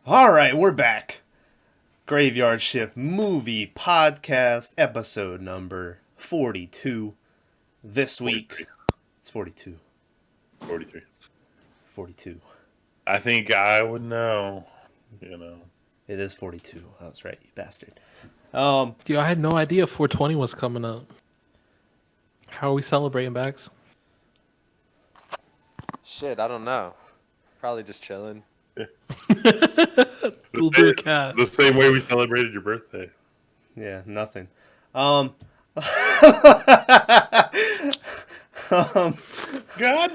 All right, we're back. Graveyard Shift Movie Podcast, episode number 42. This week, 43. it's 42. 43. 42. I think I would know. It is 42. That's right, you bastard. Dude, I had no idea 420 was coming up. How are we celebrating, Bags? Shit, I don't know. Probably just chilling. We'll do a cat. The same way we celebrated your birthday. Yeah, nothing. God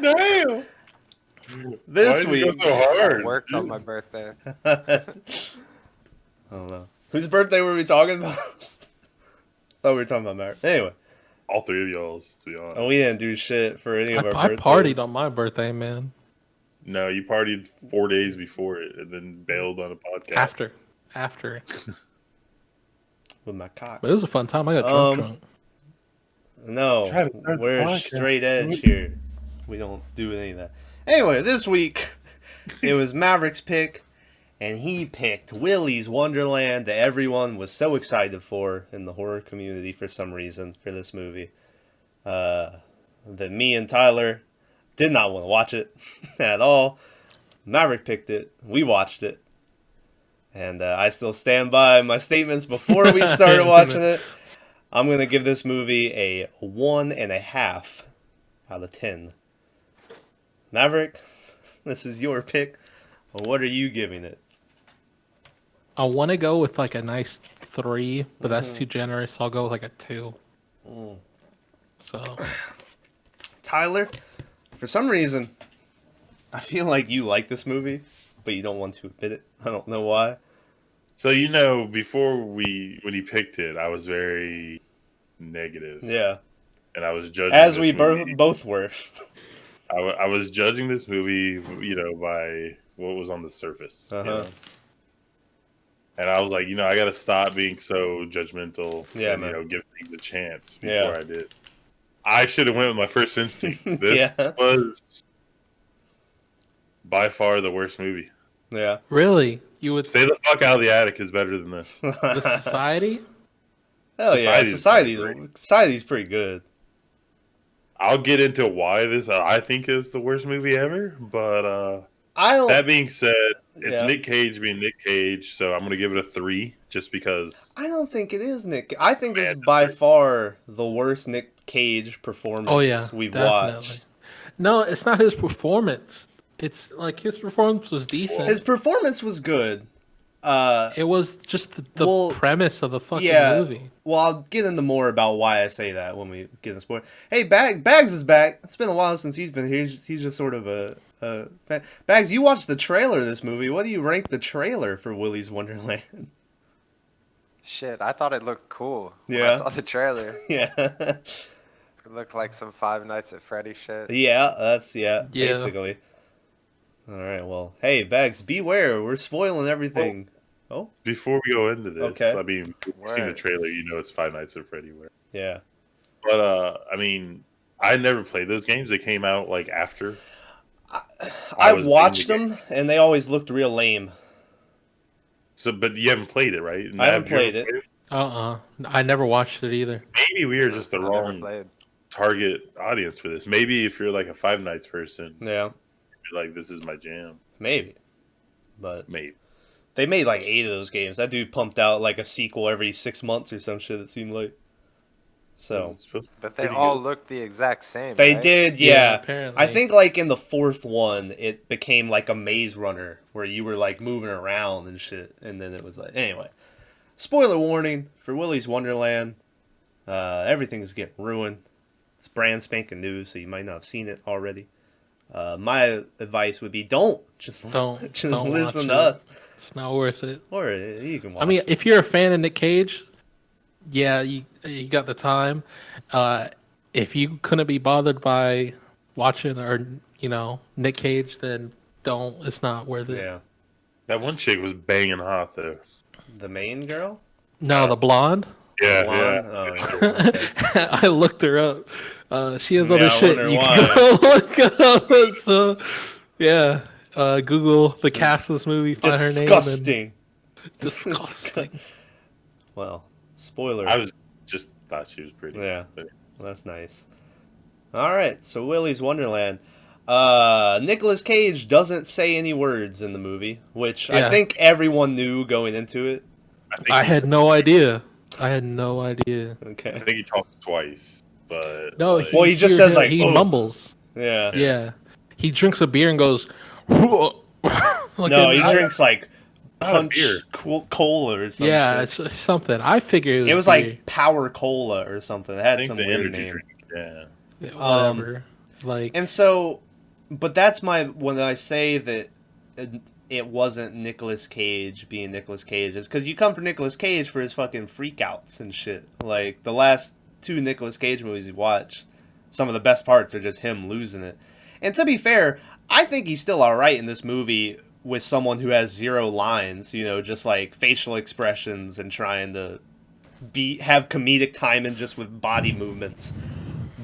damn! This Why did you week, go so I hard? worked on my birthday. I don't know. Whose birthday were we talking about? Thought we were talking about Mary. Anyway, All three of y'all's, to be honest. we didn't do shit for any of our I birthdays. partied on my birthday, man. No, you partied 4 days before it and then bailed on a podcast. After. with my cock. But it was a fun time. I got drunk. No, Try to start the we're podcast. straight edge here. We don't do any of that. Anyway, this week it was Maverick's pick, and he picked Willy's Wonderland that everyone was so excited for in the horror community for some reason for this movie. That me and Tyler did not want to watch it at all. Maverick picked it. We watched it. And I still stand by my statements before we started watching it. I'm going to give this movie a 1.5 out of 10. Maverick, this is your pick. What are you giving it? I want to go with like a nice 3, but that's too generous. I'll go with like a 2. So, Tyler, for some reason, I feel like you like this movie, but you don't want to admit it. I don't know why. So, before when he picked it, I was very negative. Yeah. And I was judging As this we movie. both were. I was judging this movie, by what was on the surface. Uh-huh. And I was like, I got to stop being so judgmental and, man. give things a chance before Yeah. I did. I should have went with my first instinct. This Yeah. was by far the worst movie. Yeah. really? You would Stay the fuck out of the attic is better than this. the society? Hell yeah, Society's Society's pretty good. I'll get into why this I think is the worst movie ever, but I don't. that being said, it's Yeah. Nick Cage being Nick Cage, so I'm going to give it a 3 just because. I don't think it is Nick. I think this is by far the worst Nick Cage performance we've watched. No, it's not his performance. It's like his performance was decent. His performance was good. It was just the premise of the fucking movie. Well, I'll get into more about why I say that when we get into sport. Hey, Bags is back. It's been a while since he's been here. He's just sort of a fan. Bags, you watched the trailer of this movie. What do you rank the trailer for Willy's Wonderland? Shit, I thought it looked cool when Yeah. I saw the trailer. Yeah. It looked like some Five Nights at Freddy's shit. Yeah, that's Yeah. basically. All right, well, hey, Bags, beware. We're spoiling everything. Oh, Before we go into this, Okay. I mean, if you've seen the trailer, it's Five Nights at Freddy. yeah. But, I mean, I never played those games. They came out, after. I was watched playing them, and they always looked real lame. So, but you haven't played it, right? I haven't Have you ever played it. I never watched it either. Maybe we are just the I never wrong played. target audience for this. Maybe if you're like a Five Nights person, Yeah, you're like, this is my jam. maybe. But Maybe. they made like 8 of those games. That dude pumped out like a sequel every 6 months or some shit, it seemed like. So It's supposed to be But they pretty all good. looked the exact same. they right? did, Yeah, yeah. apparently. I think like in the 4th one, it became like a maze runner where you were like moving around and shit. And then it was like, anyway. Spoiler warning for Willy's Wonderland. Everything is getting ruined. It's brand spanking new, so you might not have seen it already. My advice would be don't just Don't listen watch to it. us, It's not worth it. or you can watch. I mean, if you're a fan of Nick Cage, yeah, you got the time. If you couldn't be bothered by watching or Nick Cage, then don't. It's not worth it. yeah, That one chick was banging hot, though. the main girl. No, the blonde. Yeah, Blonde? yeah. Oh, yeah. I looked her up. She has Yeah, other I shit wonder you why. can go look up. So, yeah. Google the cast of this movie, find her name. Disgusting. Disgusting. Well, spoiler. I was just thought she was pretty. Yeah. But Well, that's nice. All right, so Willy's Wonderland. Nicolas Cage doesn't say any words in the movie, which I Yeah. think everyone knew going into it. I had no idea. I had no idea. I Okay. think he talks twice, but No, like, Well, he just hear says, him- like, he "Ugh." mumbles. Yeah. Yeah, he drinks a beer and goes. Like No, he I- drinks like Not a punch beer. cola or something. Yeah, it's something. I figured It was beer. like Power Cola or something. It I had think some the weird energy name. drink. Yeah. Yeah, whatever. Like And so, but that's when I say that it wasn't Nicolas Cage being Nicolas Cage, is because you come for Nicolas Cage for his fucking freakouts and shit. Like the last two Nicolas Cage movies you watch, some of the best parts are just him losing it. And to be fair, I think he's still alright in this movie with someone who has zero lines, just like facial expressions and trying to have comedic timing just with body movements.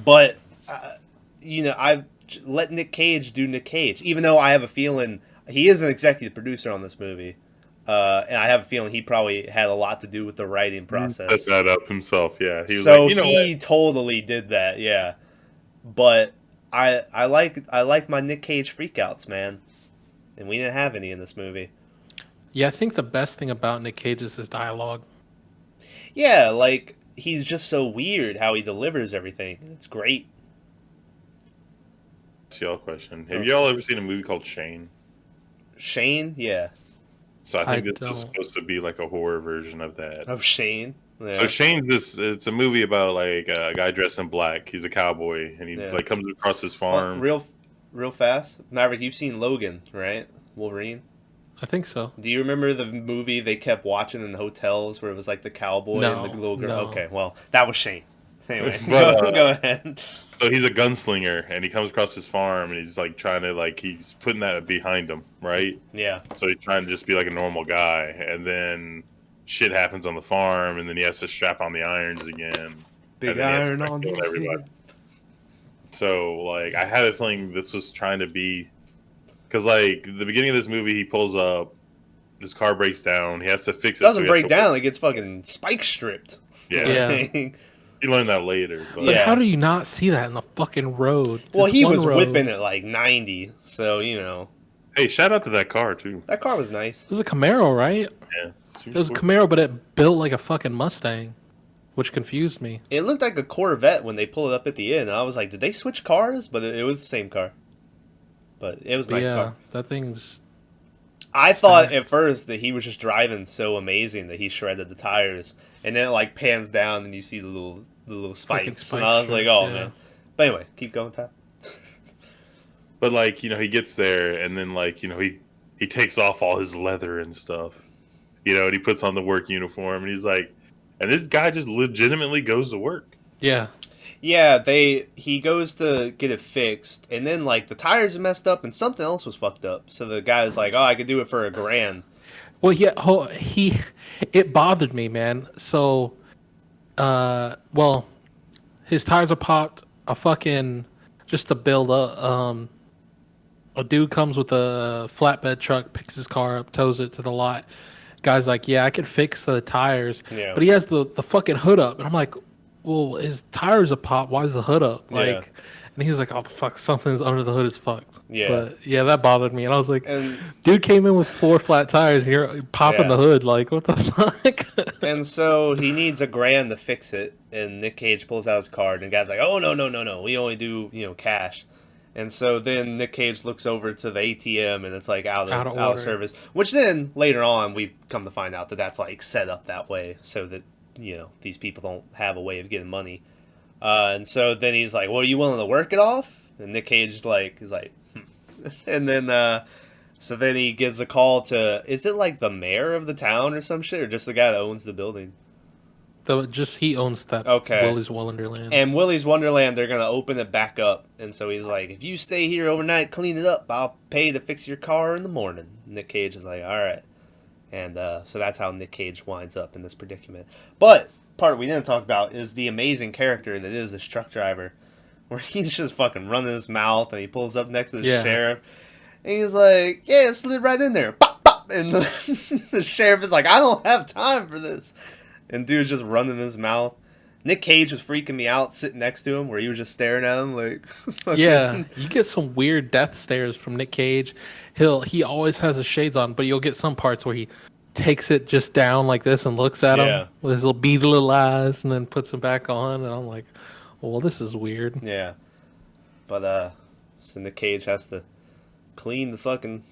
But I let Nick Cage do Nick Cage, even though I have a feeling he is an executive producer on this movie, and I have a feeling he probably had a lot to do with the writing process. Set that up himself. Yeah. He was So like, you know what? he totally did that, yeah. But I like my Nick Cage freakouts, man, and we didn't have any in this movie. yeah, I think the best thing about Nick Cage is his dialogue. Yeah, like he's just so weird how he delivers everything. It's great. That's y'all question. Have y'all ever seen a movie called Shane? Shane, yeah. So I think I this was don't. supposed to be like a horror version of that. Of Shane. Yeah. So Shane's it's a movie about like a guy dressed in black. He's a cowboy and he Yeah. like comes across his Well, farm. real fast, Maverick. You've seen Logan, right? Wolverine. I think so. Do you remember the movie they kept watching in the hotels where it was like the cowboy and the No, little girl? no. Okay, well that was Shane. Anyway, But, go ahead. So he's a gunslinger and he comes across his farm and he's like trying to he's putting that behind him, right? Yeah, So he's trying to just be like a normal guy, and then shit happens on the farm, and then he has to strap on the irons again. big And then he has to iron start on killing his everybody. head. So like I had a feeling this was trying to be, because like the beginning of this movie, he pulls up, his car breaks down, he has to fix it. Doesn't so he has break to- down; it gets fucking spike stripped. Yeah, Yeah. you learn that later. But But Yeah. how do you not see that in the fucking road? Well, It's he one was road. whipping it like 90, so Hey, shout out to that car too. that car was nice. It was a Camaro, right? Yeah, It was a Camaro, but it built like a fucking Mustang, which confused me. It looked like a Corvette when they pulled it up at the end. And I was like, did they switch cars? But it was the same car. But it was a But nice yeah, car. that thing's I thought stacked. at first that he was just driving so amazing that he shredded the tires, and then it like pans down and you see the little spikes, spike and I was like, strip, oh yeah. man. But anyway, keep going, Ty. But like he gets there, and then he takes off all his leather and stuff, and he puts on the work uniform, and he's like, and this guy just legitimately goes to work. yeah. Yeah, he goes to get it fixed, and then like the tires are messed up and something else was fucked up. So the guy was like, oh, I could do it for $1,000. Well, yeah, it bothered me, man. So, well, his tires are popped. Just to build a dude comes with a flatbed truck, picks his car up, tows it to the lot. Guy's like, yeah, I can fix the tires, Yeah. but he has the fucking hood up, and I'm like, well, his tires are popped. Why is the hood up? Like, Yeah. and he was like, oh, the fuck, something's under the hood is fucked. Yeah. But yeah, that bothered me, and I was like, And dude came in with 4 flat tires, and you're popping Yeah. the hood. Like, what the fuck? and so he needs $1,000 to fix it, and Nick Cage pulls out his card, and the guy's like, oh no, we only do cash. And so then Nick Cage looks over to the ATM, and it's like out Out of of order. service. Which then later on we come to find out that that's like set up that way so that these people don't have a way of getting money. And so then he's like, well, are you willing to work it off? And Nick Cage is like, and then so then he gives a call to, is it like the mayor of the town or some shit, or just the guy that owns the building? He owns that. Okay. Willy's Wonderland. And Willy's Wonderland, they're gonna open it back up, and so he's like, if you stay here overnight, clean it up, I'll pay to fix your car in the morning. Nick Cage is like, all right. And so that's how Nick Cage winds up in this predicament. But part we didn't talk about is the amazing character that is this truck driver, where he's just fucking running his mouth and he pulls up next to the Yeah. sheriff. And he's like, yeah, it slid right in there. Bop, bop. And the sheriff is like, I don't have time for this. And dude's just running his mouth. Nick Cage was freaking me out sitting next to him where he was just staring at him like Yeah, you get some weird death stares from Nick Cage. He always has his shades on, but you'll get some parts where he takes it just down like this and looks at Yeah. him with his little beady little eyes and then puts them back on, and I'm like, well, this is weird. Yeah. But so Nick Cage has to clean the fucking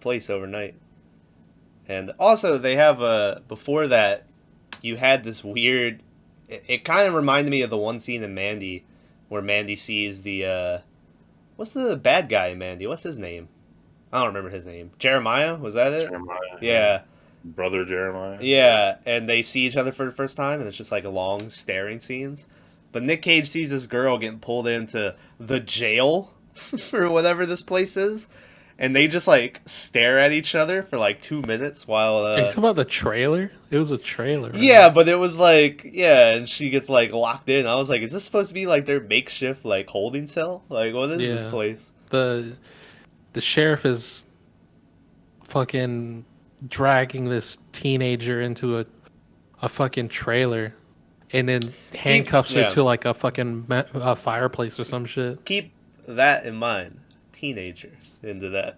place overnight. And also they have before that you had this weird it kind of reminded me of the one scene in Mandy where Mandy sees the what's the bad guy in Mandy? What's his name? I don't remember his name. Jeremiah? Was that it? Jeremiah. Yeah. Brother Jeremiah. Yeah, and they see each other for the first time, and it's just like long staring scenes. But Nick Cage sees this girl getting pulled into the jail or whatever this place is, and they just like stare at each other for like 2 minutes while. Are you talking about the trailer? It was a trailer. Right? Yeah, but it was like and she gets like locked in. I was like, is this supposed to be like their makeshift like holding cell? Like, what is this place? The sheriff is fucking dragging this teenager into a fucking trailer and then handcuffs her to like a fucking fireplace or some shit. Keep that in mind. Teenager into that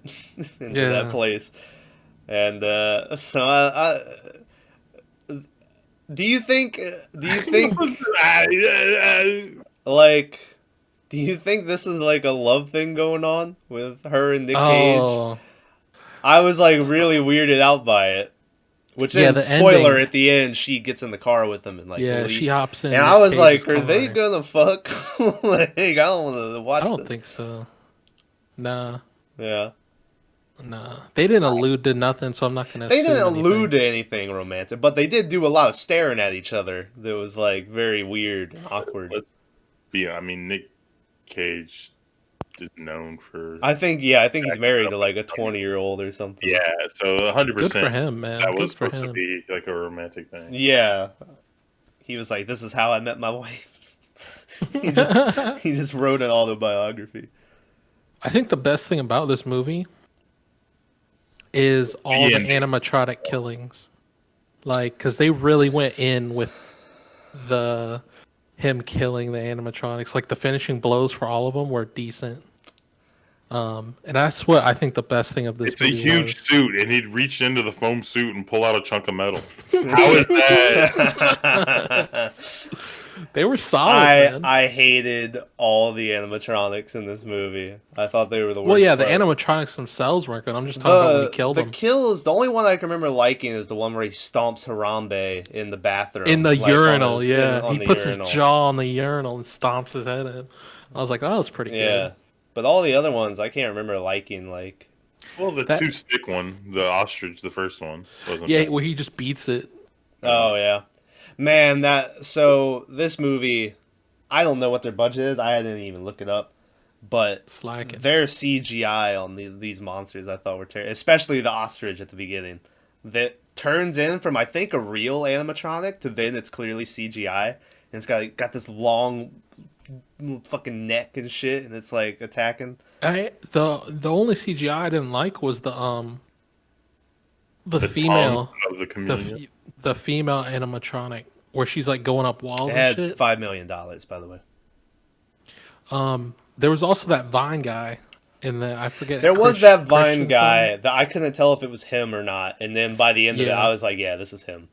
that place. And so I do you think like do you think this is like a love thing going on with her and Nick Cage? I was like really weirded out by it. Which then, spoiler, at the end, she gets in the car with him and like she hops in. And I was like, are they gonna fuck? Like, I don't want to watch. I don't think so. Nah. Yeah. Nah. They didn't allude to nothing, so I'm not gonna. They didn't allude to anything romantic, but they did do a lot of staring at each other. That was like very weird, and awkward. Yeah, I mean Nick Cage is known for. I think he's married to like a 20-year-old or something. Yeah, so 100%. Good for him, man. That was supposed to be like a romantic thing. Yeah, he was like, "This is how I met my wife." he just wrote an autobiography. I think the best thing about this movie is all the animatronic killings, like because they really went in with him killing the animatronics. Like the finishing blows for all of them were decent. And that's what I think the best thing of this movie It's a huge suit, and he'd reach into the foam suit and pull out a chunk of metal. How is that? They were solid, man. I hated all the animatronics in this movie. I thought they were the worst. Well, yeah, the animatronics themselves weren't good. I'm just talking about when he killed them. The kills, the only one I can remember liking is the one where he stomps Harambe in the bathroom. In the urinal, he puts urinal. his jaw on the urinal and stomps his head in. I was like, that was pretty good. Yeah. But all the other ones, I can't remember liking, like... Well, the two-stick one, the ostrich, the first one, wasn't Yeah, bad. where he just beats it. Oh, yeah. Man, this movie, I don't know what their budget is. I didn't even look it up. But their CGI on these monsters I thought were terrible. Especially the ostrich at the beginning. That turns in from, I think, a real animatronic to then it's clearly CGI. And it's got this long fucking neck and shit, and it's like attacking. The only CGI I didn't like was the female of the chameleon. the female animatronic where she's like going up walls It had and shit. $5 million, by the way. There was also that Vine guy in the I forget. There was that Vine guy that I couldn't tell if it was him or not, and then by the end of it, I was like, yeah, this is him.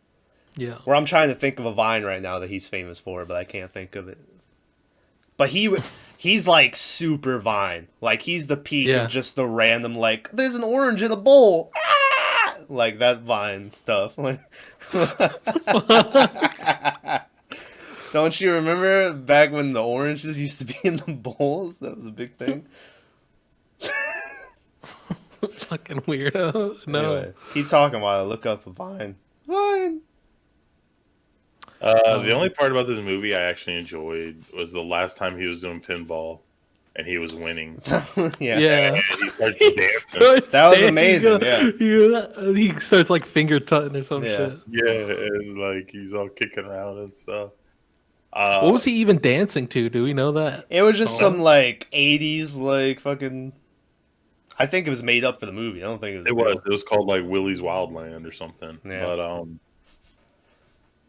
Yeah. Where I'm trying to think of a Vine right now that he's famous for, but I can't think of it. But he's like super Vine. Like he's the peak of just the random like there's an orange in a bowl. Ah! Like that Vine stuff. Like don't you remember back when the oranges used to be in the bowls? That was a big thing. Fucking weirdo. No. Anyway, keep talking while I look up a Vine. Vine. The only part about this movie I actually enjoyed was the last time he was doing pinball and he was winning. Yeah. And he starts dancing. That was amazing. He starts like finger tutting or some shit. Yeah, and like he's all kicking around and stuff. What was he even dancing to? Do we know that? It was just song? some like 80s like fucking. I think it was made up for the movie. I don't think it was It real. was. It was called like Willy's Wildland or something. Yeah. But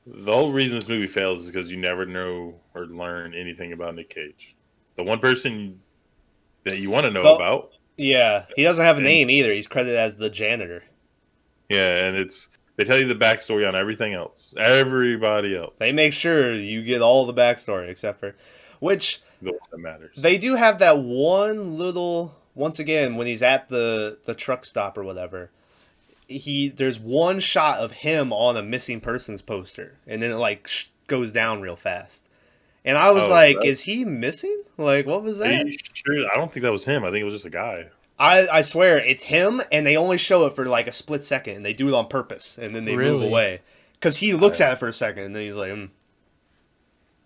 the whole reason this movie fails is because you never know or learn anything about Nick Cage. The one person that you want to know about. Yeah, he doesn't have a And- name either. He's credited as the janitor. Yeah, and they tell you the backstory on everything else. Everybody else. They make sure you get all the backstory except for, which The one that matters. they do have that one little. Once again, when he's at the truck stop or whatever, there's one shot of him on a missing persons poster, and then it like goes down real fast. And I was like, right. "Is he missing? Like, what was Are that?" you sure? I don't think that was him. I think it was just a guy. I swear it's him, and they only show it for like a split second, and they do it on purpose, and then they move Really? away because he looks at it for a second, and then he's like,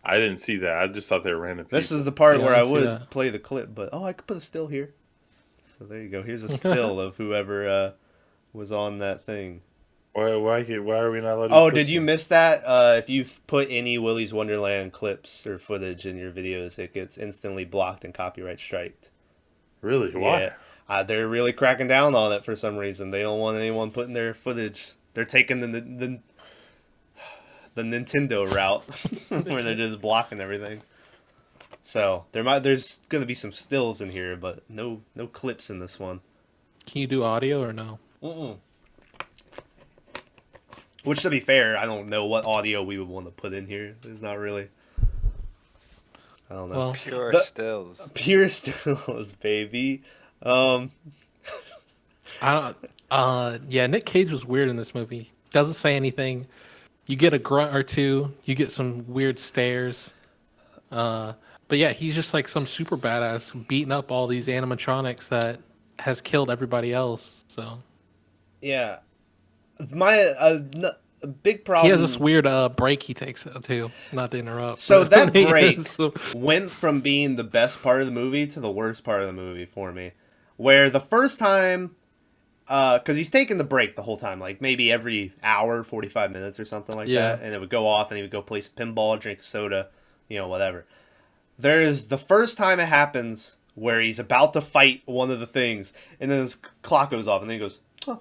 I didn't see that. I just thought they were random people. "This is the part Yeah, where I I see would that. play the clip, but I could put a still here." So there you go. Here's a still of whoever was on that thing. Why are we not allowed to Oh, put did you some- miss that? If you put any Willy's Wonderland clips or footage in your videos, it gets instantly blocked and copyright striked. Really? Why? Yeah. They're really cracking down on it for some reason. They don't want anyone putting their footage. They're taking the Nintendo route where they're just blocking everything. So there's gonna be some stills in here, but no clips in this one. Can you do audio or no? Mm-mm. Which, to be fair, I don't know what audio we would want to put in here. There's not really. I don't know. Well, Pure The- stills. Pure stills, baby. I don't. Yeah, Nick Cage was weird in this movie. Doesn't say anything. You get a grunt or two. You get some weird stares. But yeah, he's just like some super badass beating up all these animatronics that has killed everybody else. So Yeah. My big problem. he has this weird break he takes too. Not to interrupt. So but that he break is- so- went from being the best part of the movie to the worst part of the movie for me. Where the first time, because he's taking the break the whole time, like maybe every hour, 45 minutes or something like Yeah. that, and it would go off and he would go play some pinball, drink soda, whatever. There's the first time it happens where he's about to fight one of the things, and then his clock goes off, and then he goes, oh.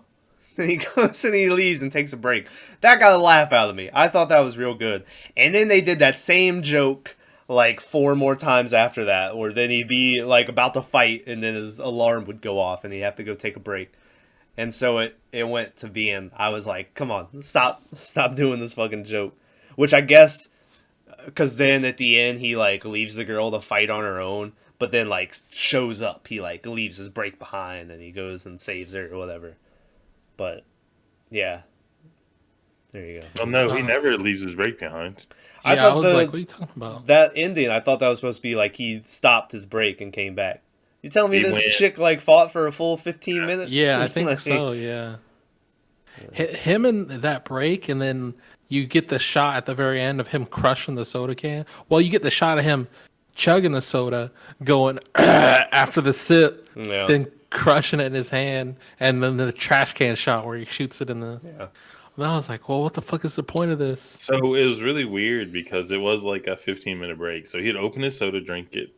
Then he goes and he leaves and takes a break. That got a laugh out of me. I thought that was real good. And then they did that same joke like 4 more times after that, where then he'd be like about to fight, and then his alarm would go off, and he'd have to go take a break. And so it went to being, I was like, come on, stop doing this fucking joke. Which I guess, because then at the end he like leaves the girl to fight on her own, but then like shows up. He like leaves his break behind, and he goes and saves her or whatever. But yeah, there you go. Oh no, he never leaves his break behind. I yeah, I thought was the- like, what are you talking about? That ending, I thought that was supposed to be like he stopped his break and came back. You telling me He this went- chick like fought for a full 15 minutes? Yeah, I think Like, so. Yeah, him and that break, and then you get the shot at the very end of him crushing the soda can. Well, you get the shot of him chugging the soda, going after the sip, Yeah. then crushing it in his hand, and then the trash can shot where he shoots it in the. Yeah. And I was like, well, what the fuck is the point of this? So it was really weird because it was like a 15-minute break. So he'd open his soda, drink it,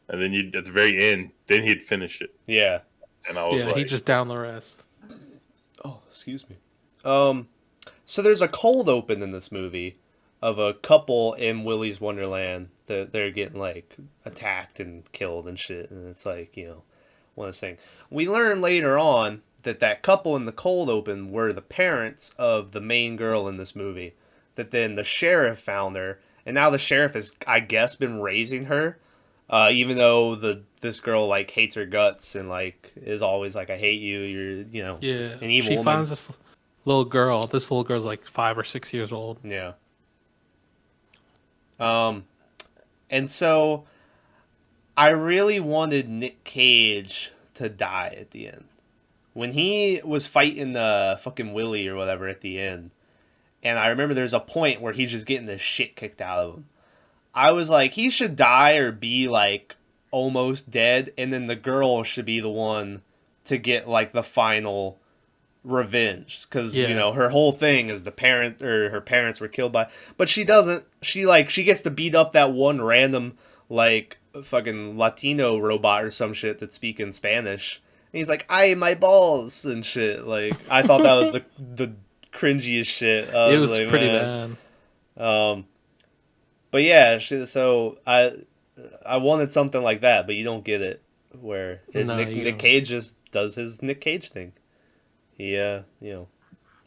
and then at the very end, then he'd finish it. Yeah. And I was Yeah, like, he just downed the rest. Oh, excuse me. So there's a cold open in this movie of a couple in Willy's Wonderland that they're getting like attacked and killed and shit, and it's like, one of those things. We learn later on that couple in the cold open were the parents of the main girl in this movie. That then the sheriff found her, and now the sheriff has, I guess, been raising her, even though this girl like hates her guts and like is always like, I hate you. You're Yeah, an evil she woman. finds this little girl. This little girl's like 5 or 6 years old. Yeah. And so I really wanted Nick Cage to die at the end. When he was fighting the fucking Willy or whatever at the end, and I remember there's a point where he's just getting the shit kicked out of him. I was like, he should die or be like almost dead, and then the girl should be the one to get like the final revenge because Yeah. you know her whole thing is her parents were killed by, but she doesn't. She gets to beat up that one random like fucking Latino robot or some shit that's speaking Spanish. And he's like, "Ay, my balls" and shit. Like I thought that was the cringiest shit. It was like, pretty man. bad. But yeah, so I wanted something like that, but you don't get it. Where No, you Nick don't. Cage just does his Nick Cage thing. He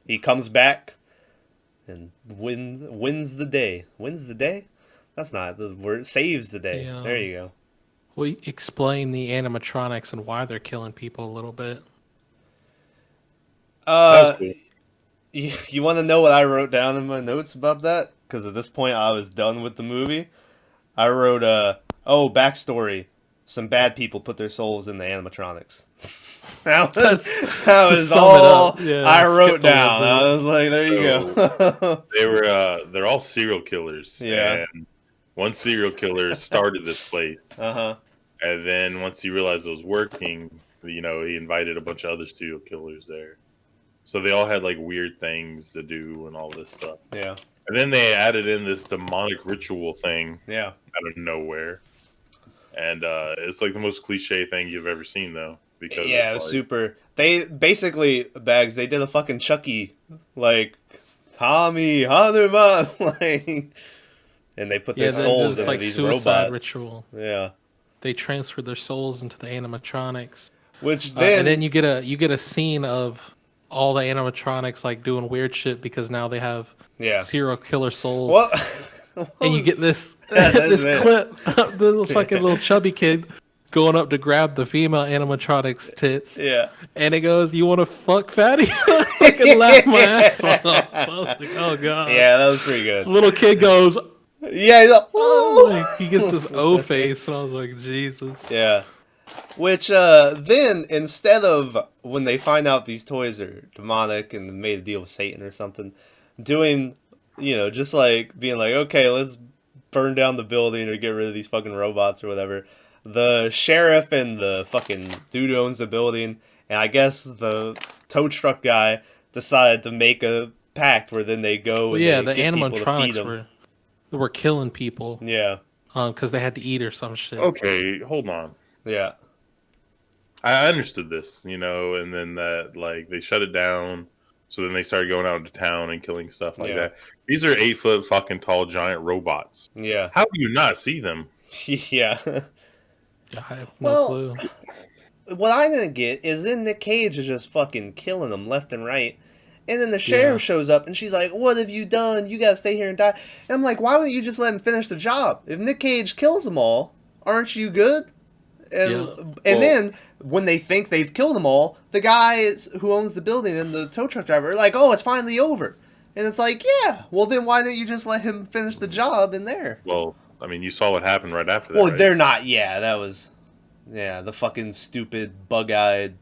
he comes back and wins the day. Wins the day? That's not the word. Saves the day. Yeah. There you go. We explain the animatronics and why they're killing people a little bit. That was cool. You want to know what I wrote down in my notes about that? Because at this point I was done with the movie. I wrote, backstory. Some bad people put their souls in the animatronics. that was sum it all up. Yeah, I wrote skipped a little down. I bit. was like, there you go. They're all serial killers. Yeah. And one serial killer started this place. Uh-huh. And then once he realized it was working, he invited a bunch of other serial killers there. So they all had like weird things to do and all this stuff. Yeah. And then they added in this demonic ritual thing Yeah. out of nowhere. And it's like the most cliche thing you've ever seen, though. Because Yeah, it was super. They basically, Bags, they did a fucking Chucky, like, Tommy, Hanuman, like, and they put their souls it's into like these suicide robots. ritual. Yeah. They transfer their souls into the animatronics. Which then, And then you get a scene of all the animatronics like doing weird shit because now they have yeah. serial killer souls. What? And you get this That's this it. clip of the little fucking little chubby kid going up to grab the female animatronic's tits. Yeah. And it goes, "You want to fuck, fatty?" I fucking laughed my ass off. I was like, "Oh god." Yeah, that was pretty good. Little kid goes, Yeah, he's like, "Oh!" "Ooh." Like, he gets this O face, and I was like, "Jesus." Yeah. Which, then, instead of when they find out these toys are demonic and made a deal with Satan or something, doing, just like being like, okay, let's burn down the building or get rid of these fucking robots or whatever, the sheriff and the fucking dude who owns the building, and I guess the tow truck guy decided to make a pact where then they go Well, and yeah, they the get people to feed animatronics them. were killing people Yeah, because they had to eat or some shit. Okay, hold on. yeah. I understood this, and then that, like, they shut it down. So then they started going out into town and killing stuff like Yeah. that. These are 8 foot fucking tall giant robots. Yeah. How do you not see them? Yeah. Yeah, I have no Well, clue. What I didn't get is then Nick Cage is just fucking killing them left and right. And then the sheriff shows up and she's like, "What have you done? You gotta stay here and die." And I'm like, why don't you just let him finish the job? If Nick Cage kills them all, aren't you good? And then when they think they've killed them all, the guys who owns the building and the tow truck driver are like, "Oh, it's finally over." And it's like, yeah, well then why don't you just let him finish the job in there? Well, I mean, you saw what happened right after that. Well, right? they're not. Yeah, that was. Yeah, the fucking stupid bug-eyed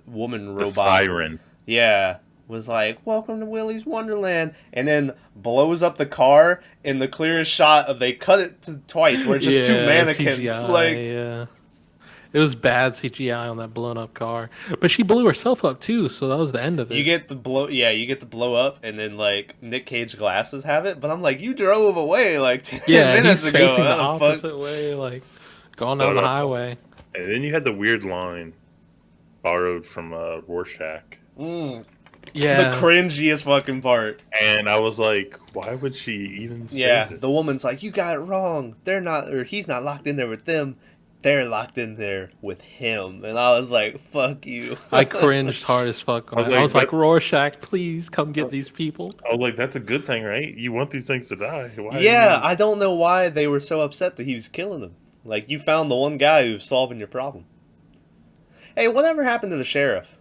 woman The robot. siren. Yeah, was like, "Welcome to Willy's Wonderland," and then blows up the car in the clearest shot of they cut it to twice where it's just two mannequins. CGI, like, yeah. It was bad CGI on that blown up car, but she blew herself up too, so that was the end of it. you get the blow. Yeah, you get the blow up, and then like Nick Cage glasses have it. But I'm like, you drove away like 10 yeah, minutes he's ago. facing the How the fuck- opposite way, like going down the highway. And then you had the weird line borrowed from Rorschach. Yeah, The cringiest fucking part. And I was like, why would she even say Yeah, this? the woman's like, "You got it wrong. They're not, or he's not locked in there with them. They're locked in there with him." And I was like, "Fuck you." I cringed hard as fuck. On that. I was like, "Rorschach, please come get these people." I was like, that's a good thing, right? You want these things to die. Why Yeah, I don't know why they were so upset that he was killing them. Like, you found the one guy who's solving your problem. Hey, whatever happened to the sheriff?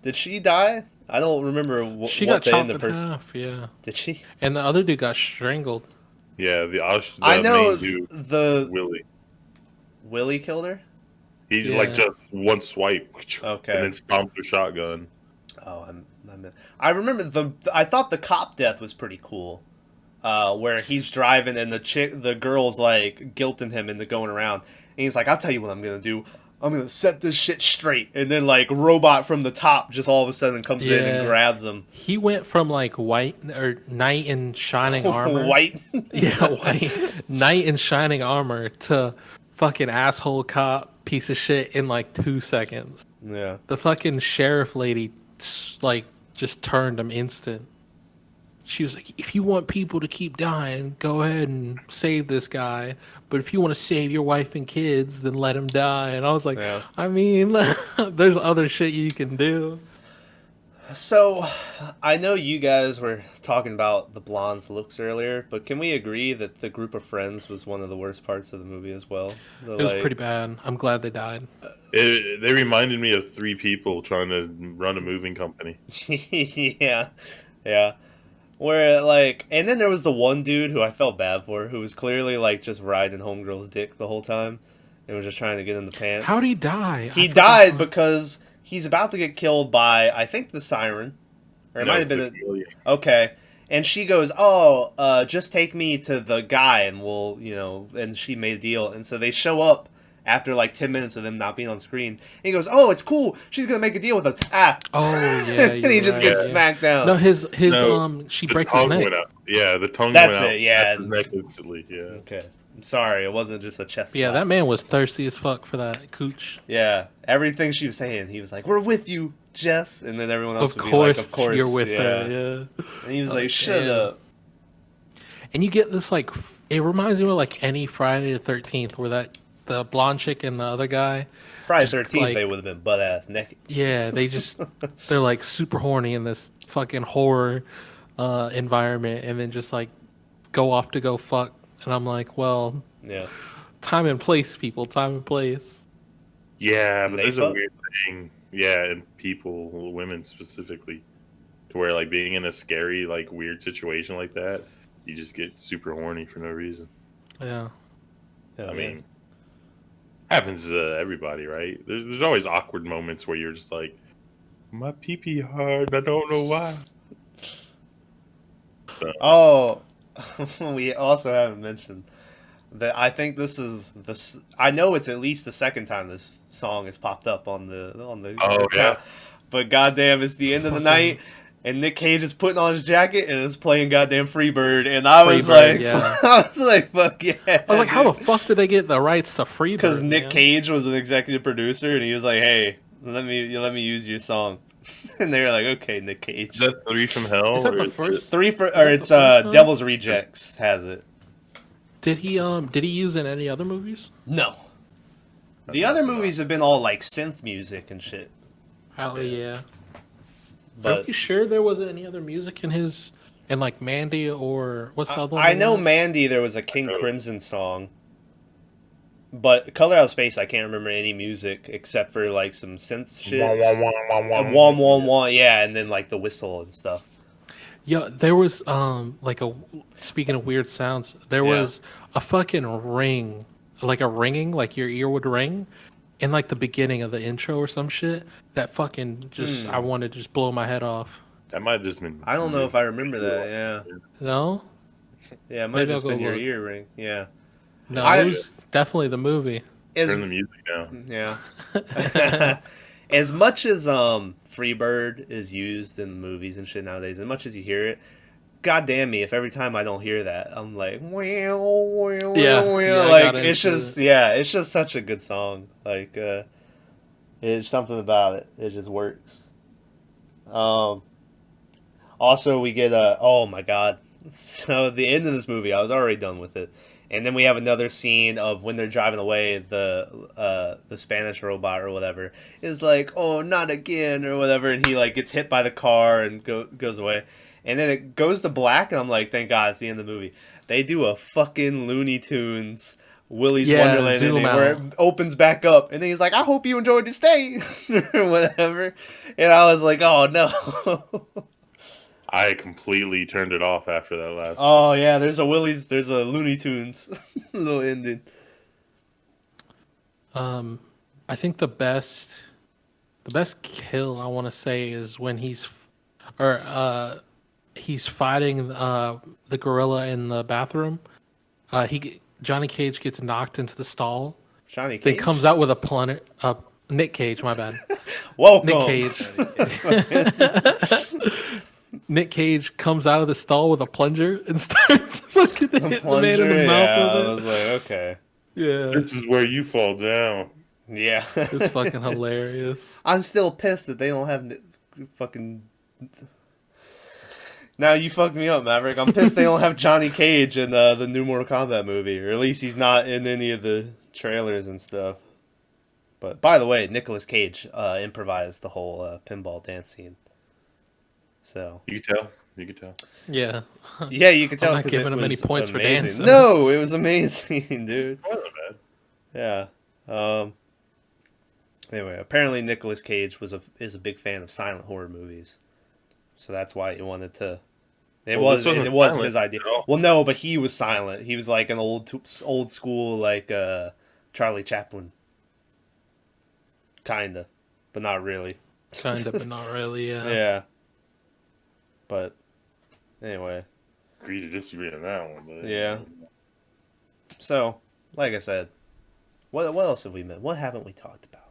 Did she die? I don't remember She what got they chopped ended in person. half. Yeah, Did she? and the other dude got strangled. Yeah, the I know main dude, the Willy. Willy killed her. He's Yeah. like just one swipe. Okay. And then stomped a shotgun. Oh, I remember I thought the cop death was pretty cool, where he's driving and the girl's like guilting him into going around, and he's like, "I'll tell you what I'm gonna do. I'm gonna set this shit straight, and then like robot from the top just all of a sudden comes in and grabs him. He went from like white or knight in shining armor, White. yeah, white knight in shining armor to fucking asshole cop piece of shit in like 2 seconds. Yeah. The fucking sheriff lady like just turned him instant. She was like, if you want people to keep dying, go ahead and save this guy. But if you want to save your wife and kids, then let him die. And I was like, Yeah. I mean, there's other shit you can do. So, I know you guys were talking about the blonde's looks earlier, but can we agree that the group of friends was one of the worst parts of the movie as well? It was pretty bad. I'm glad they died. They reminded me of three people trying to run a moving company. Yeah. Where, like, and then there was the one dude who I felt bad for, who was clearly, like, just riding Homegirl's dick the whole time and was just trying to get in the pants. How'd he die? He died because he's about to get killed by, I think, the siren. Or it might have been... Okay. And she goes, just take me to the guy and we'll, and she made a deal. And so they show up after like 10 minutes of them not being on screen. And he goes, oh, it's cool. She's going to make a deal with us. Oh, yeah. And he just gets smacked down. No, she breaks his neck. Went out. Yeah, the tongue That's went out. it, yeah. That's neck instantly, yeah. Okay. I'm sorry. It wasn't just a chest Yeah, slap. that man was thirsty as fuck for that cooch. Yeah. Everything she was saying, he was like, we're with you, Jess. And then everyone else Of would course, be like, of course. you're with her, yeah. And he was like, shut up. And you get this, like, it reminds me of, like, any Friday the 13th where the blonde chick and the other guy. Friday the 13th, like, they would have been butt-ass naked. Yeah, they're, like, super horny in this fucking horror environment and then just, like, go off to go fuck. And I'm like, well, yeah, time and place, people, time and place. Yeah, but They there's fuck? a weird thing, and people, women specifically, to where, like, being in a scary, like, weird situation like that, you just get super horny for no reason. Yeah. I mean, happens to everybody, right? There's always awkward moments where you're just like, my pee-pee hard, I don't know why. So. Oh, we also haven't mentioned that I think this is I know it's at least the second time this song has popped up on the account, yeah. but goddamn, it's the end of the night. And Nick Cage is putting on his jacket and is playing goddamn Freebird, and I was like, fuck yeah! I was like, how the fuck did they get the rights to Freebird? Because Nick Cage was an executive producer, and he was like, hey, let me use your song, and they were like, okay, Nick Cage. Is that Three from Hell? Is that the first? It's Devil's Rejects has it. Did he use it in any other movies? No. The other movies have been all like synth music and shit. Hell yeah. But are you sure there wasn't any other music in like Mandy or what's the other one? I know Mandy, there was a King Crimson song. But Color Out of Space, I can't remember any music except for like some synth shit. Wom wom wom, yeah, and then like the whistle and stuff. Yeah, there was speaking of weird sounds, there was a fucking ring, like a ringing, like your ear would ring, in like the beginning of the intro or some shit. That fucking just I wanted to just blow my head off. That might have just been. I don't know if I remember that. Yeah. No. Yeah, it might have just been your ear ring. Yeah. No, it was definitely the movie. Turn the music down. Yeah. As much as Freebird is used in movies and shit nowadays, as much as you hear it, god damn me if every time I don't hear that, I'm like, like it's just such a good song. Like it's something about it. It just works. Also we get oh my god. So at the end of this movie, I was already done with it. And then we have another scene of when they're driving away, the Spanish robot or whatever is like, oh, not again or whatever, and he like gets hit by the car and goes away. And then it goes to black, and I'm like, thank God, it's the end of the movie. They do a fucking Looney Tunes Willy's Wonderland ending where it opens back up, and then he's like, I hope you enjoyed your stay or whatever. And I was like, oh no. I completely turned it off after that last. Oh yeah, there's a Looney Tunes little ending. I think the best kill I want to say is when he's fighting the gorilla in the bathroom. Johnny Cage gets knocked into the stall Johnny Cage. Then comes out with a plunger. Nick Cage, my bad. Welcome. Nick Cage. Nick Cage comes out of the stall with a plunger and starts looking at the man in the mouth I with was it. like, okay. Yeah, This is where you fall down. Yeah. it's fucking hilarious. I'm still pissed that they don't have fucking. Now you fucked me up, Maverick. I'm pissed they don't have Johnny Cage in the new Mortal Kombat movie, or at least he's not in any of the trailers and stuff. But by the way, Nicolas Cage improvised the whole pinball dance scene. So You can tell. You can tell. Yeah, yeah, you can tell. I'm not 'cause giving it him any was points for amazing. dancing. No, it was amazing, dude. Not bad. Yeah. Anyway, apparently Nicolas Cage is a big fan of silent horror movies, so that's why he wanted to. It Well, this was wasn't his silent idea. at all. Well, no, but he was silent. He was like an old school like Charlie Chaplin, kinda, but not really. kind of, but not really. Yeah. Yeah. But anyway, Agree to disagree on that one. But yeah. So like I said, what else have we met? What haven't we talked about?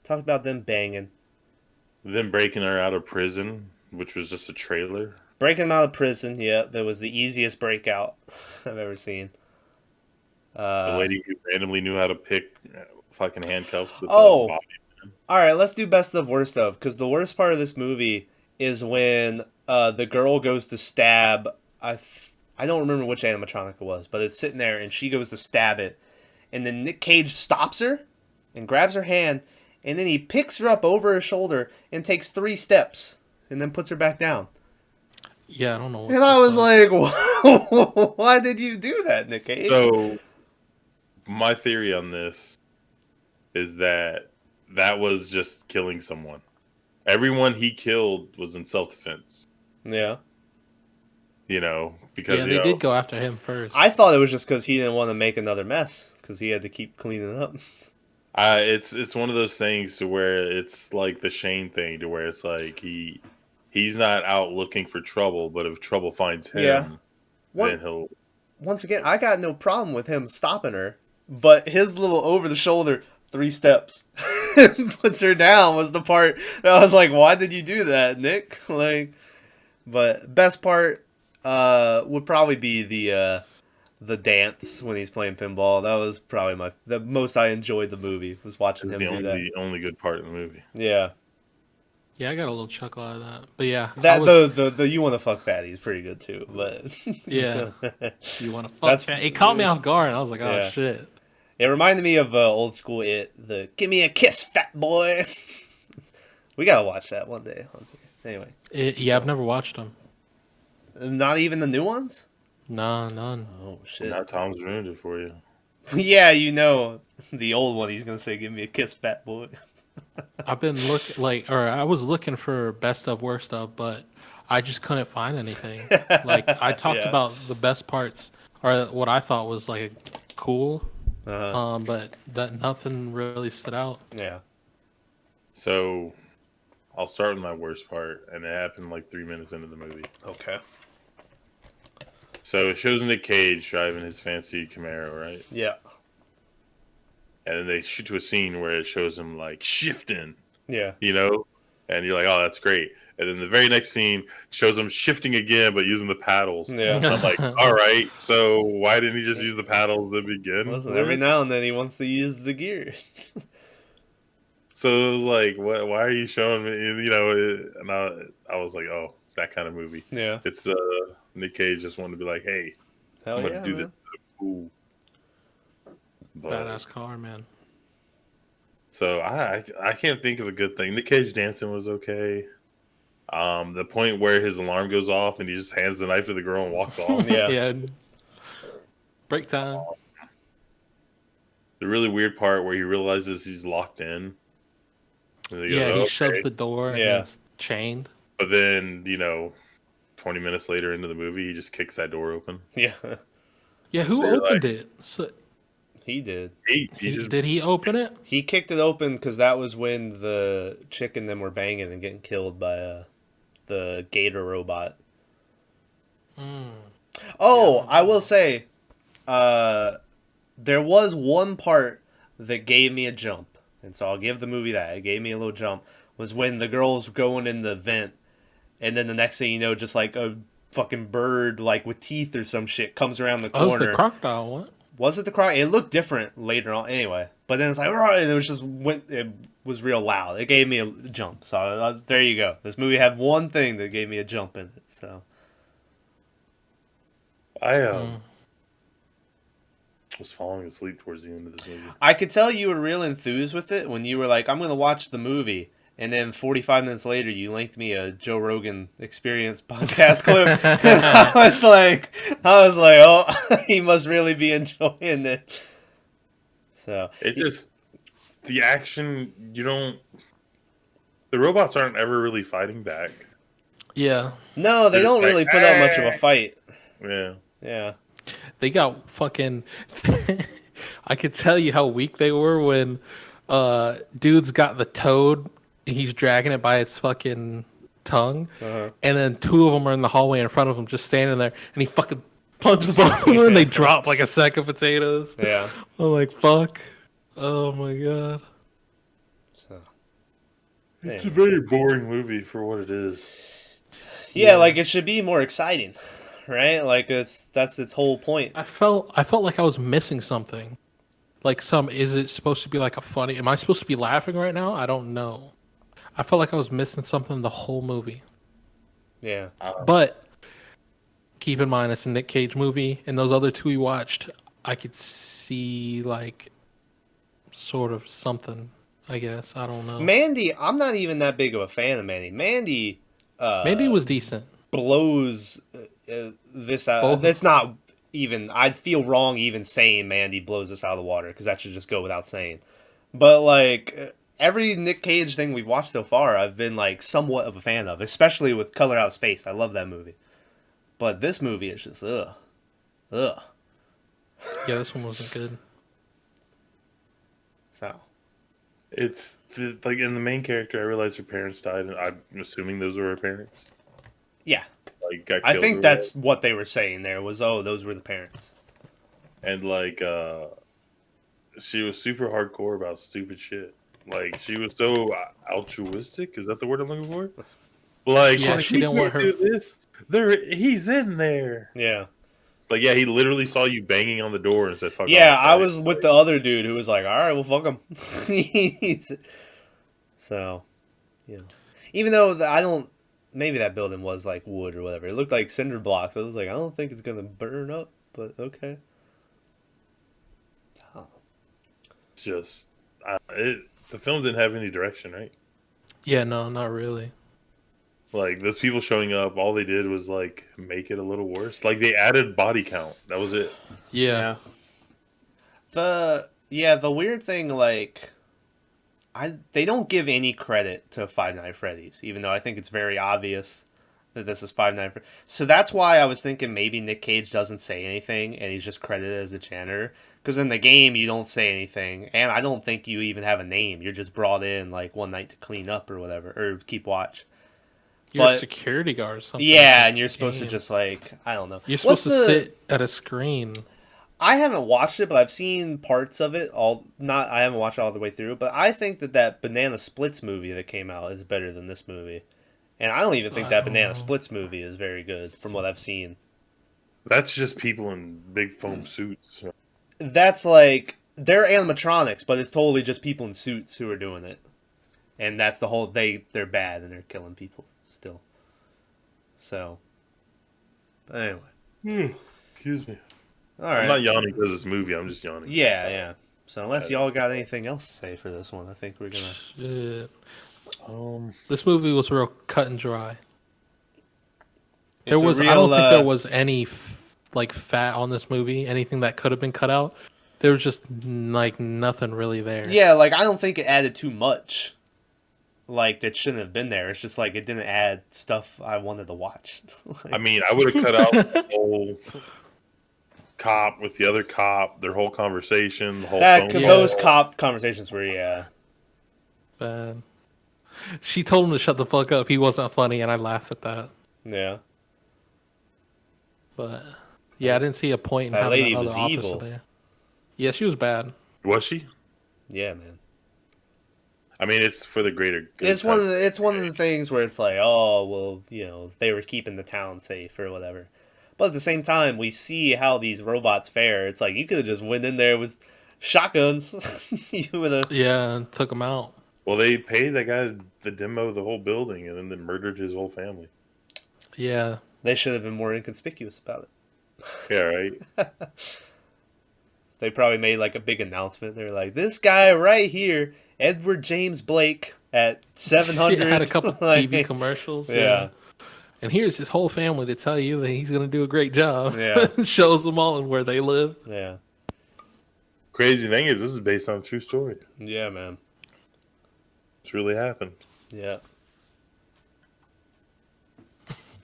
Talked about them banging. Them breaking her out of prison, which was just a trailer. Breaking him out of prison, yeah, that was the easiest breakout I've ever seen. The lady who randomly knew how to pick fucking handcuffs. With Oh. Bobby. All right, let's do best of worst of, because the worst part of this movie is when the girl goes to stab. I don't remember which animatronic it was, but it's sitting there and she goes to stab it, and then Nick Cage stops her and grabs her hand, and then he picks her up over her shoulder and takes 3 steps and then puts her back down. Yeah, I don't know. What And I was like, why did you do that, Nick Cage? So, my theory on this is that was just killing someone. Everyone he killed was in self-defense. Yeah. You know, because yeah, you they know, did go after him first. I thought it was just because he didn't want to make another mess, because he had to keep cleaning up. it's one of those things to where it's like the Shane thing, to where it's like he's not out looking for trouble, but if trouble finds him, Yeah. then he'll. Once again, I got no problem with him stopping her, but his little over the shoulder 3 steps puts her down was the part that I was like, why did you do that, Nick? Like, but best part would probably be the dance when he's playing pinball. That was probably the most I enjoyed the movie, was watching him do that. The only good part of the movie. Yeah. Yeah, I got a little chuckle out of that. But yeah, That I was, the you want to fuck Fatty is pretty good too, but yeah, you want to fuck That's- that? It caught me off guard, and I was like, oh Yeah. shit. It reminded me of old school the "Give me a kiss, fat boy." We gotta watch that one day. Anyway, Yeah, I've never watched them. not even the new ones. Nah, none. Oh shit! Now Tom's ruined it for you. Yeah, you know the old one. He's gonna say, "Give me a kiss, fat boy." I've been I was looking for best of worst of, but I just couldn't find anything. Like I talked Yeah. about the best parts, or what I thought was like cool, Uh-huh. but that nothing really stood out. Yeah. So, I'll start with my worst part, and it happened like 3 minutes into the movie. Okay. So it shows Nick Cage driving his fancy Camaro, right? Yeah. And then they shoot to a scene where it shows him like shifting, Yeah. you know, and you're like, oh, that's great. And then the very next scene shows him shifting again, but using the paddles. Yeah. And I'm like, all right, so why didn't he just use the paddles to begin? Listen, with? every now and then he wants to use the gear. So it was like, what? Why are you showing me? You know, and I was like, oh, it's that kind of movie. Yeah. It's Nick Cage just wanted to be like, hey, Hell I'm yeah, gonna do man. this. Ooh. But, Badass car, man. so I can't think of a good thing. Nick Cage dancing was okay. The point where his alarm goes off and he just hands the knife to the girl and walks off. Yeah. Yeah. Break time. The really weird part where he realizes he's locked in. And they go, Yeah, he "Okay." shoves the door and Yeah. it's chained. But then, 20 minutes later into the movie, he just kicks that door open. Yeah. Yeah, who So you're opened it? So, He did. He just did he open it? He kicked it open because that was when the chick and them were banging and getting killed by the gator robot. Oh, I will say, there was one part that gave me a jump, and so I'll give the movie that. It gave me a little jump, was when the girl's going in the vent, and then the next thing you know, just like a fucking bird, like with teeth or some shit, comes around the Oh, it's corner. the crocodile. What? Was it the crocodile? It looked different later on, anyway. But then it's like, and it was just it was real loud. It gave me a jump. So there you go. This movie had one thing that gave me a jump in it. So I was falling asleep towards the end of this movie. I could tell you were real enthused with it when you were like, I'm going to watch the movie. And then 45 minutes later, you linked me a Joe Rogan Experience podcast clip. And I was like, oh, he must really be enjoying it. So It just, the action, the robots aren't ever really fighting back. Yeah. no, they They're don't like, really put up much of a fight. Yeah. Yeah. They got fucking. I could tell you how weak they were when dude's got the toad. He's dragging it by its fucking tongue. Uh-huh. And then two of them are in the hallway in front of him just standing there. And he fucking punches both of them and they drop like a sack of potatoes. Yeah. I'm like, fuck. Oh my god. So, It's a very boring movie for what it is. yeah, like it should be more exciting, right? Like that's its whole point. I felt like I was missing something. Like is it supposed to be like a funny? Am I supposed to be laughing right now? I don't know. I felt like I was missing something the whole movie. Yeah. But keep in mind, it's a Nick Cage movie, and those other two we watched, I could see like sort of something. I guess I don't know. Mandy, I'm not even that big of a fan of Mandy. Mandy Was decent. blows this out. Both- That's not even. I'd feel wrong even saying Mandy blows this out of the water because that should just go without saying. But like every Nick Cage thing we've watched so far, I've been like somewhat of a fan of, especially with Color Out of Space. I love that movie. But this movie is just ugh. Yeah, this one wasn't good. So It's like in the main character, I realized her parents died, and I'm assuming those were her parents. yeah, Like, got I killed think or that's what they were saying there was, oh, those were the parents. whatever. And like, she was super hardcore about stupid shit. Like, she was so altruistic. Is that the word I'm looking for? Like, Yeah, she didn't want her- do this. He's in there. Yeah. It's like, yeah, he literally saw you banging on the door and said, "Fuck Yeah, off." I Right? was with the other dude who was like, all right, well, fuck him. So, yeah. Even though maybe that building was like wood or whatever. It looked like cinder blocks. I was like, I don't think it's going to burn up, but okay. Oh. It's just, the film didn't have any direction, right? Yeah, no, not really. Like, those people showing up, all they did was, like, make it a little worse. Like, they added body count. That was it. Yeah. The weird thing, like, they don't give any credit to Five Nights at Freddy's, even though I think it's very obvious that this is Five Nights at Freddy's. So that's why I was thinking maybe Nick Cage doesn't say anything, and he's just credited as the janitor. Because in the game, you don't say anything, and I don't think you even have a name. You're just brought in, like, one night to clean up or whatever, or keep watch. You're a But- security guard or something. Yeah, and you're supposed to Damn. just, like, I don't know. You're supposed What's to the- sit at a screen. I haven't watched it, but I've seen parts of it. I haven't watched it all the way through, but I think that Banana Splits movie that came out is better than this movie. And I don't even think that Banana Splits movie is very good from what I've seen. That's just people in big foam suits. That's like, they're animatronics, but it's totally just people in suits who are doing it. And that's the whole, they're bad and they're killing people still. So, but anyway. Excuse me. All I'm right. not yawning because it's a movie. I'm just yawning. Yeah. So unless y'all got anything else to say for this one, I think we're gonna. Shit. Um, This movie was real cut and dry. I It's a don't real, think there was any like fat on this movie. Anything that could have been cut out. There was just like nothing really there. Yeah, like I don't think it added too much. Like that shouldn't have been there. It's just like it didn't add stuff I wanted to watch. I mean, I would have cut out the whole cop with the other cop, their whole conversation, the whole phone call. Those cop conversations were Bad. She told him to shut the fuck up. He wasn't funny, and I laughed at that. yeah. But yeah, I didn't see a point in That having lady that other was officer evil. there. Yeah, she was bad. Was she? Yeah, man. I mean, it's for the greater good. It's one of the things where it's like, oh well, you know, they were keeping the town safe or whatever. But at the same time, we see how these robots fare. It's like you could have just went in there with shotguns. You would have. Yeah, and took him out. Well, they paid that guy the demo of the whole building and then they murdered his whole family. Yeah. They should have been more inconspicuous about it. Yeah, right. They probably made like a big announcement. They're like, this guy right here, Edward James Blake at 700. He had a couple like, TV commercials. Yeah. And here's his whole family to tell you that he's going to do a great job. Yeah. Shows them all and where they live. Yeah. Crazy thing is, this is based on a true story. Yeah, man. It's really happened. Yeah.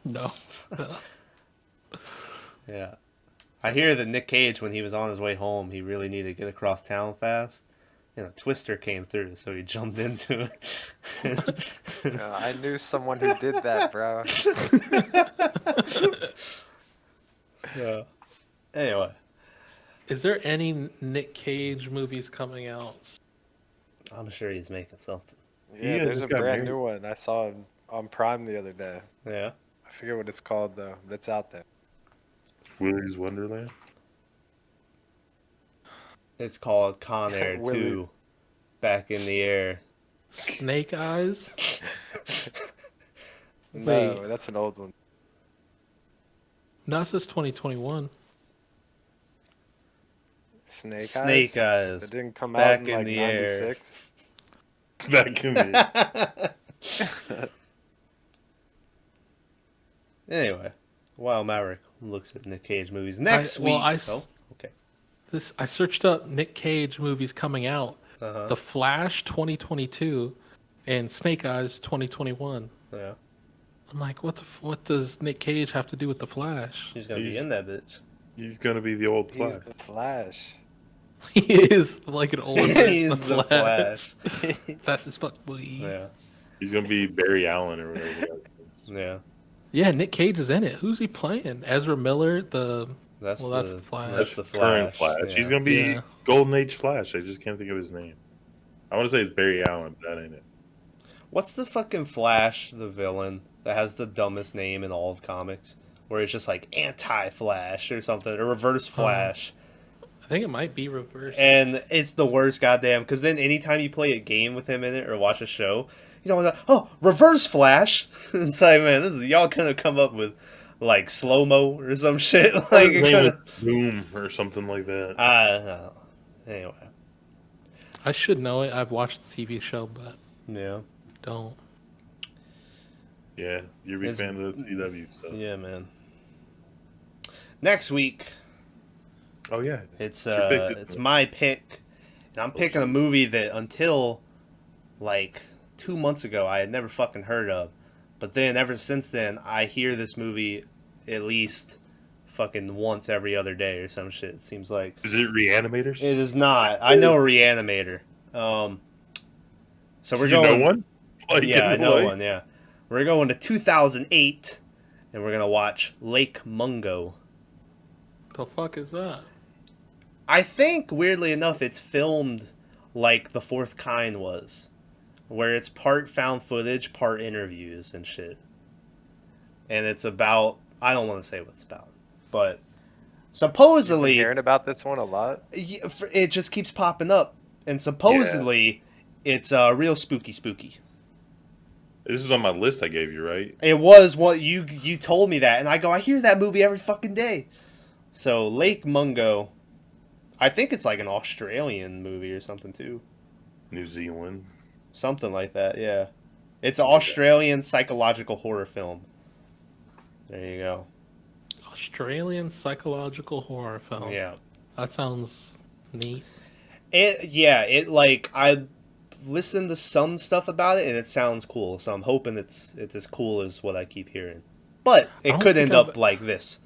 No. Yeah. I hear that Nick Cage, when he was on his way home, he really needed to get across town fast. And a twister came through, so he jumped into it. I knew someone who did that, bro. Yeah. Anyway. Is there any Nick Cage movies coming out? I'm sure he's making something. Yeah, Yeah, there's just a got brand married. new one. I saw it on Prime the other day. Yeah. I forget what it's called though, but it's out there. Willy's Wonderland. It's called Con Air Willy. 2. Back in the air. Snake Eyes? No, Wait. that's an old one. No, it says 2021. Snake Eyes. It didn't come Back out in in like the air. 96. Back in the Anyway, while Maverick looks at Nick Cage movies next well, week. Oh, okay. I searched up Nick Cage movies coming out. Uh-huh. The Flash 2022 and Snake Eyes 2021. Yeah. I'm like, what does Nick Cage have to do with the Flash? He's going to be He's- in that bitch. He's gonna be the old He's Flash. the Flash. He is like an older version He's of the Flash. Fast as fuck, boy. Yeah. He's gonna be Barry Allen or whatever. that is. Yeah. Yeah, Nick Cage is in it. Who's he playing? Ezra Miller, That's that's the Flash. That's the Current Flash. Flash. Yeah. He's gonna be Yeah. Golden Age Flash. I just can't think of his name. I want to say it's Barry Allen, but that ain't it. What's the fucking Flash, the villain, that has the dumbest name in all of comics? Where it's just like anti-Flash or something, or reverse Flash. I think it might be reversed. And it's the worst goddamn, because then anytime you play a game with him in it or watch a show, he's always like, oh, reverse Flash. It's like, man, y'all gonna come up with like slow-mo or some shit. Like, His it name kinda, is Boom or something like that. I don't know. Anyway. I should know it. I've watched the TV show, but Yeah. don't. Yeah, you're a big It's- fan of the CW. So. Yeah, man. Next week, Oh yeah. it's your pick, isn't it's it? my pick, and I'm picking a movie that until like 2 months ago I had never fucking heard of, but then ever since then I hear this movie at least fucking once every other day or some shit. It seems like Is it Reanimators? it is not. I know a Reanimator. So we're you going. know one? Like, Yeah, I in know life? one. Yeah, we're going to 2008, and we're gonna watch Lake Mungo. The fuck is that? I think, weirdly enough, it's filmed like The Fourth Kind was, where it's part found footage, part interviews and shit. And it's about, I don't want to say what it's about, but Been supposedly, hearing about this one a lot. it just keeps popping up. And supposedly, it's real spooky. This is on my list I gave you, right? It was what you told me that, and I go, I hear that movie every fucking day. So Lake Mungo, I think it's like an Australian movie or something too, New Zealand. something like that. Yeah, it's an Australian psychological horror film. There you go. Australian psychological horror film. Yeah, That sounds neat. it like I listened to some stuff about it and it sounds cool. So I'm hoping it's as cool as what I keep hearing. But I it don't could think end up like this.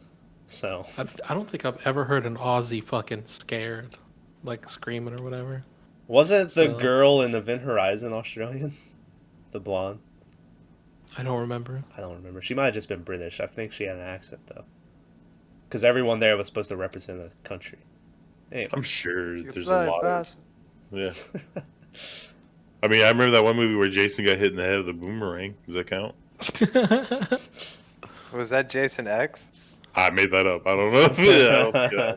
So I don't think I've ever heard an Aussie fucking scared, like screaming or whatever. wasn't the So- girl in Event Horizon Australian? The blonde? I don't remember. I don't remember. She might have just been British. I think she had an accent though, because everyone there was supposed to represent a country. Anyway, I'm sure You there's fly a lot of. past- Yeah. I mean, I remember that one movie where Jason got hit in the head with a boomerang. Does that count? Was that Jason X? I made that up. I don't know. Yeah.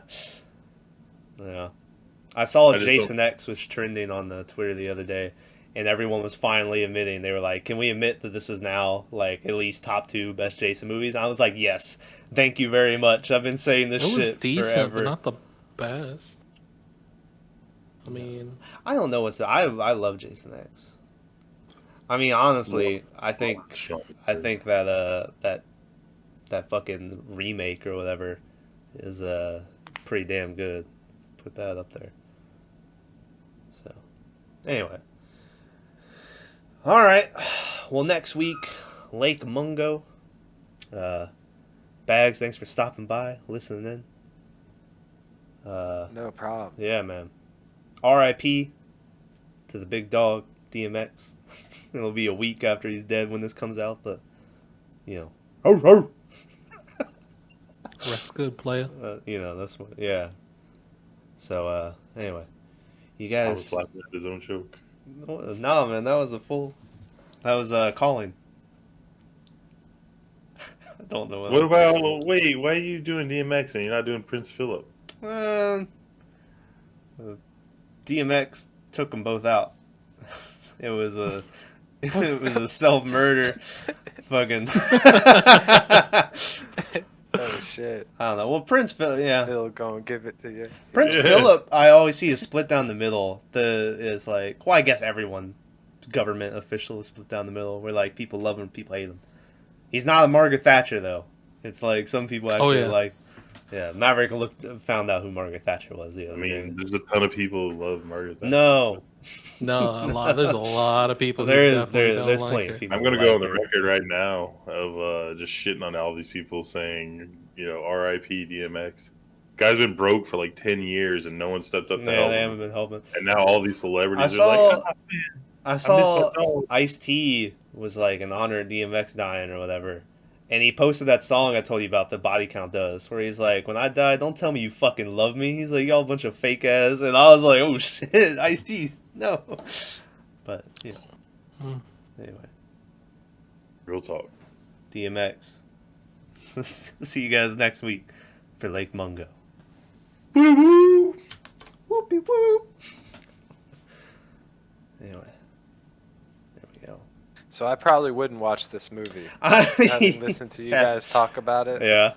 Yeah. I saw I just Jason X was trending on the Twitter the other day, and everyone was finally admitting. They were like, "Can we admit that this is now like at least top 2 best Jason movies?" And I was like, "Yes, thank you very much. I've been saying this It was shit decent, forever." but not the best. I mean, I don't know what's. I love Jason X. I mean, honestly, I think that that fucking remake or whatever is pretty damn good. Put that up there. So, anyway. All right. Well, next week, Lake Mungo. Bags, thanks for stopping by, listening in. No problem. Yeah, man. R.I.P. to the big dog, DMX. It'll be a week after he's dead when this comes out, but, you know. Ho, ho! rest good, player. You know, that's what, yeah. So, anyway. You I was guys. laughing at his own joke. No, man, that was That was calling. I don't know What about, wait, why are you doing DMX and you're not doing Prince Philip? DMX took them both out. It was a self-murder. Fucking. Oh shit. I don't know. Well, Prince Philip, yeah. He'll go and give it to you. Prince Philip, I always see is split down the middle. Is like, well, I guess everyone, government official is split down the middle. Where like people love him, people hate him. He's not a Margaret Thatcher though. It's like some people actually like. Yeah, Maverick found out who Margaret Thatcher was the other day. There's a ton of people who love Margaret Thatcher. No, There's a lot of people. There's there's plenty of people. I'm gonna go on the record right now of just shitting on all these people saying, R.I.P. DMX. Guy's been broke for like 10 years and no one stepped up to help they him. haven't been helping. And now all these celebrities are like, I saw Ice-T was like in honor of DMX dying or whatever. And he posted that song I told you about, the Body Count Does, where he's like, when I die, don't tell me you fucking love me. He's like, y'all a bunch of fake ass. And I was like, oh shit, Ice-T, no. But, anyway. Real talk. DMX. See you guys next week for Lake Mungo. Woo woo! Whoopie whoop. Anyway. There we go. So I probably wouldn't watch this movie. Having listened to you guys talk about it. Yeah.